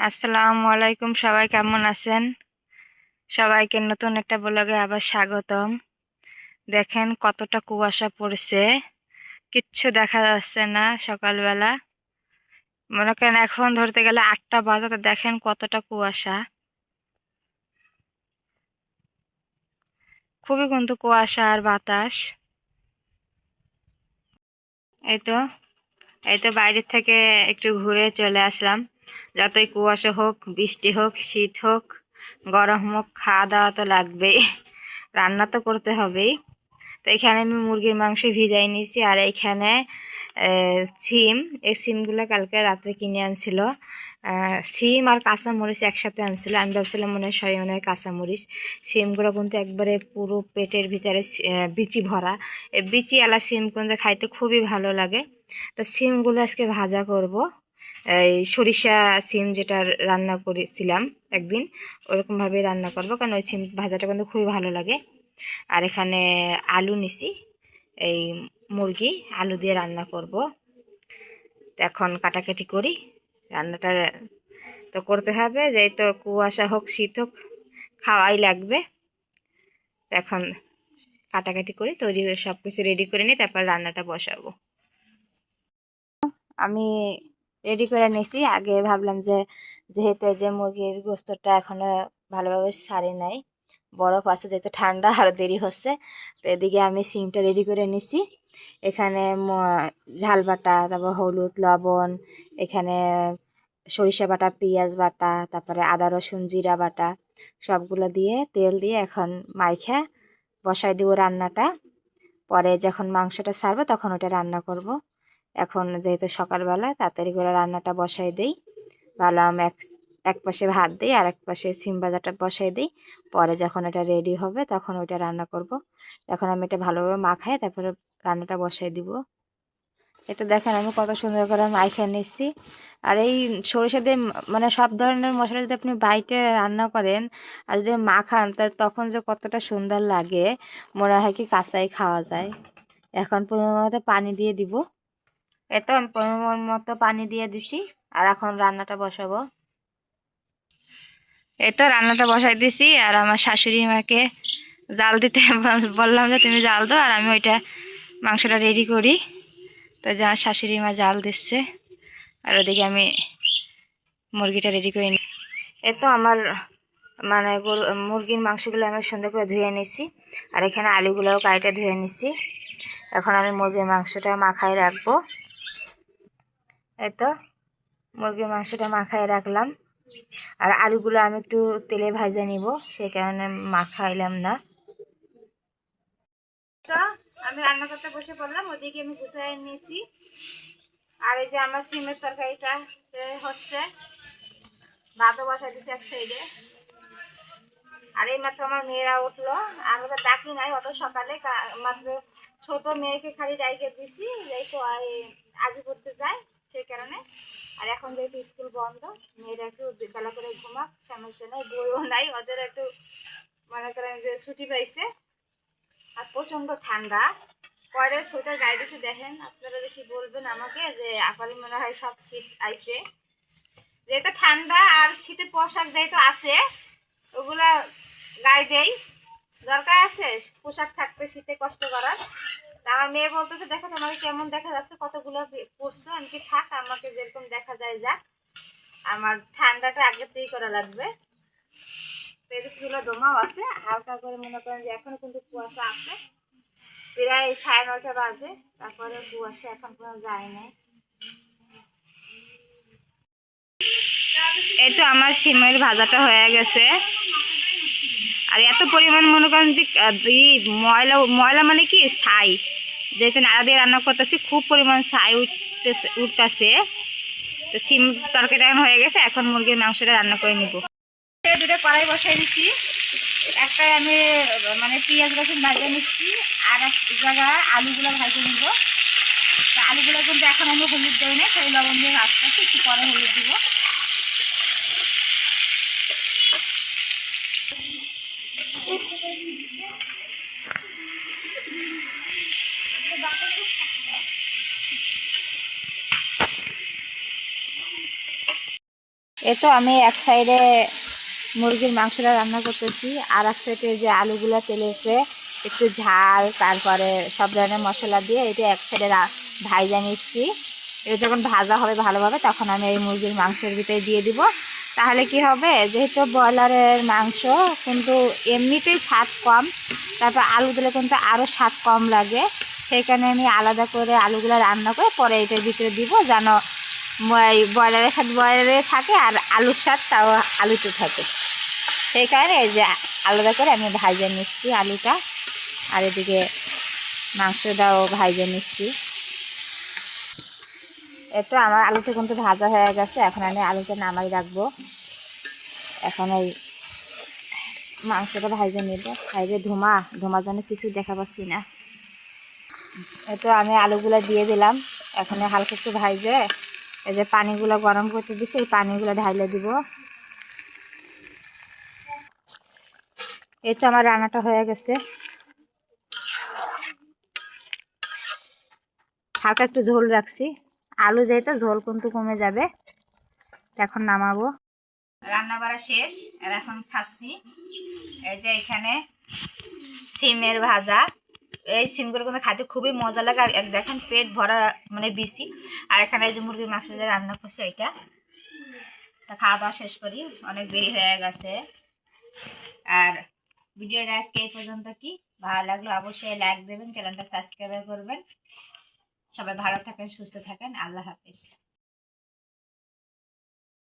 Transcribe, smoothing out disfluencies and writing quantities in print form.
আসসালামু আলাইকুম, সবাই কেমন আছেন? সবাইকে নতুন একটা ব্লগে আবার স্বাগতম। দেখেন কতটা কুয়াশা পড়ছে, কিচ্ছু দেখা যাচ্ছে না। সকালবেলা মনে করেন এখন ধরতে গেলে 8টা বাজাতে, দেখেন কতটা কুয়াশা। খুবই কিন্তু কুয়াশা আর বাতাস। এই তো এই তো বাইরের থেকে একটু ঘুরে চলে আসলাম। যতই কুয়াশা হোক, বৃষ্টি হোক, শীত হোক, গরম হোক, খাওয়া দাওয়া তো লাগবেই, রান্না তো করতে হবেই। তো এখানে আমি মুরগির মাংস ভিজাই নিয়েছি, আর এইখানে সিম, এই সিমগুলো কালকে রাত্রে কিনে আনছিল। সিম আর কাঁচামরিচ একসাথে আনছিল। আমি ভাবছিলাম মনে হয় সয়নের কাঁচামরিচ। সিমগুলো কিন্তু একবারে পুরো পেটের ভিতরে বিচি ভরা। এই বিচিওয়ালা সিম কিন্তু খাইতে খুবই ভালো লাগে। তো সিমগুলো আজকে ভাজা করব। এই সরিষা সিম যেটা রান্না করেছিলাম একদিন, ওরকমভাবে রান্না করব, কারণ ওই সিম ভাজাটা কিন্তু খুবই ভালো লাগে। আর এখানে আলু নিছি, এই মুরগি আলু দিয়ে রান্না করব। এখন কাটাকাটি করি। রান্নাটা তো করতে হবে, যেই তো কুয়াশা হোক শীত হোক, খাওয়াই লাগবে। এখন কাটাকাটি করি, তৈরি হয়ে সব কিছু রেডি করে নিই, তারপর রান্নাটা বসাবো। আমি রেডি করে নিয়েছি। আগে ভাবলাম যে যেহেতু এই যে মুরগির গোস্তটা এখনো ভালোভাবে ছাড়ি নাই, বরফ আছে যেহেতু, ঠান্ডা আরও দেরি হচ্ছে। তো এদিকে আমি সিমটা রেডি করে নিছি। এখানে ঝাল বাটা, তারপর হলুদ লবণ, এখানে সরিষা বাটা, পেঁয়াজ বাটা, তারপরে আদা রসুন জিরা বাটা, সবগুলো দিয়ে তেল দিয়ে এখন মাইখা বসাই দিব রান্নাটা। পরে যখন মাংসটা ছাড়বো তখন ওটা রান্না করব। এখন যেহেতু সকালবেলা, তাড়াতাড়ি করে রান্নাটা বসাই দিই। ভাবলাম এক পাশে ভাত দিই আর এক পাশে সিম ভাজাটা বসাই দিই। পরে যখন এটা রেডি হবে তখন ওইটা রান্না করব। এখন আমি এটা ভালোভাবে মাখাই, তারপরে রান্নাটা বসাই দিব। এটা দেখেন আমি কত সুন্দর করে মাখিয়ে নিচ্ছি। আর এই সরিষা দিয়ে মানে সব ধরনের মশলা যদি আপনি বাইটে রান্না করেন আর যদি মাখান, তা তখন যে কতটা সুন্দর লাগে, মনে হয় কি কাঁচাই খাওয়া যায়। এখন পরিমাণ মতো পানি দিয়ে দিব। এতো আমি পরিমাণ মতো পানি দিয়ে দিছি। আর এখন রান্নাটা বসাবো। এই তো রান্নাটা বসাই দিছি, আর আমার শাশুড়ি মাকে জাল দিতে বললাম যে তুমি জাল দাও, আর আমি ওইটা মাংসটা রেডি করি। তো যে আমার শাশুড়ি মা জাল দিচ্ছে, আর ওদিকে আমি মুরগিটা রেডি করে নিই। এই তো আমার মানে মুরগির মাংসগুলো আমি সুন্দর করে ধুয়ে নিছি, আর এখানে আলুগুলোও কাইটে ধুয়ে নিছি। এখন আমি মুরগির মাংসটা মাখায় রাখবো। এই তো মুরগির মাংসটা মাখায় রাখলাম, আর আলুগুলো আমি একটু তেলে ভাজা নিব, সেই কারণে মাখাইলাম না। তো আমি রান্না করতে বসে পড়লাম, ওদিকে আমি গুছিয়ে নিয়েছি। আর এই যে আমার সিমের তরকারিটা হচ্ছে, ভাতও বসাই দিচ্ছি এক সাইডে। আর এই মাত্র আমার মেয়েরা উঠলো, আর ওদের ডাকি নাই অত সকালে, মাত্র ছোট মেয়েকে খালি ডাইকে দিছি, যাই তো আগে করতে যায় সেই কারণে। আর এখন যেহেতু স্কুল বন্ধ, মেয়েরা একটু বেলা করে ঘুমাক, সমস্যা নেই, বইও নাই, ওদের একটু মনে করেন যে ছুটি পাইছে। আর প্রচন্ড ঠান্ডা, পরে সোয়েটার গায়ে দিচ্ছে। দেখেন আপনারা দেখি বলবেন আমাকে যে আপালি মনে হয় সব শীত আইছে। যেহেতু ঠান্ডা আর শীতের পোশাক যেহেতু আছে, ওগুলা গায়ে দেই, দরকার আছে পোশাক থাকতে শীতে কষ্ট করার। আমার মেয়ে বলতেছে দেখো তোমাকে কেমন দেখা যাচ্ছে, কতগুলো পরছো। আমি কি থাক, আমাকে যেরকম দেখা যায় যাক, আমার ঠান্ডাটা আগে থেকেই করা লাগবে। তো এই যে চুলা দমাও আছে হালকা করে, মনে করেন যে এখনো কিন্তু কুয়াশা আছে, প্রায় 9:30 বাজে, তারপরে কুয়াশা এখন কোনো যায় নাই। এই তো আমার সিমের ভাজাটা হয়ে গেছে। আর এত পরিমাণ মনে করেন যে ময়লা ময়লা মানে কি ছাই, যেহেতু নাড়া দিয়ে রান্না করতেছি, খুব পরিমাণ ছাই উঠতেছে। তো সিম তরকারিটা এখন হয়ে গেছে, এখন মুরগির মাংসটা রান্না করে নিব। দুটো কড়াই বসাই দিচ্ছি, একটাই আমি মানে পেঁয়াজ রসুন ভাজা নিচ্ছি, আর এক জায়গায় আলুগুলো ভাজে নিব। তা আলুগুলো কিন্তু এখন আমি হলুদ দেই না, সেই লবণ দিয়ে ভাজতেছি, একটু পরে হলুদ দিব। এ তো আমি এক সাইডে মুরগির মাংসটা রান্না করতেছি, আর এক সাইডে যে আলুগুলো তেলেতে একটু ঝাল তারপরে সব ধরনের মশলা দিয়ে এটা এক সাইডে ভাজা নিচ্ছি। এটা যখন ভাজা হবে ভালোভাবে তখন আমি এই মুরগির মাংসের ভিতরে দিয়ে দিব। তাহলে কি হবে, যেহেতু ব্রয়লারের মাংস কিন্তু এমনিতেই স্বাদ কম, তারপর আলু দিলে কিন্তু আরও স্বাদ কম লাগে। সেই কারণে আমি আলাদা করে আলুগুলো রান্না করে পরে এটার ভিতরে দিব, যেন ব্রয়লারের স্বাদ ব্রয়লারে থাকে আর আলুর স্বাদ তাও আলুতে থাকে। সেই কারণে এই যে আলাদা করে আমি ভাজে নিচ্ছি আলুটা, আর এদিকে মাংসটাও ভাজে নিচ্ছি। এতো আমার আলুটা কিন্তু ভাজা হয়ে গেছে, এখন আমি আলুটা নামাই রাখবো। এখন এই মাংসটা ভাজে নেব। ভাইরে ধোঁয়া ধোঁয়ার জন্য কিছু দেখা পাচ্ছি না। এতো আমি আলুগুলো দিয়ে দিলাম, এখন হালকা একটু ভাজে এই যে পানিগুলো গরম করতে দিছি, এই পানিগুলো ঢাইলে দিব। এই তো আমার রান্নাটা হয়ে গেছে। হালকা একটু ঝোল রাখছি, আলু যেহেতু ঝোল কিন্তু কমে যাবে। এখন নামাবো। রান্না বাড়া শেষ, আর এখন খাচ্ছি। এই যে এখানে সিমের ভাজা, এই সিমগুলো কিন্তু খাইতে খুবই মজা লাগে, আর দেখেন পেট ভরা মানে বেশি। আর এখানে এই যে মুরগির মাংস যে রান্না করছি ওইটা। তা খাওয়া দাওয়া শেষ করি, অনেক দেরি হয়ে গেছে। আর ভিডিওটা আজকে এই পর্যন্ত। কি ভালো লাগলো অবশ্যই লাইক দেবেন, চ্যানেলটা সাবস্ক্রাইব করবেন। সবাই ভালো থাকেন, সুস্থ থাকেন, আল্লাহ হাফিজ।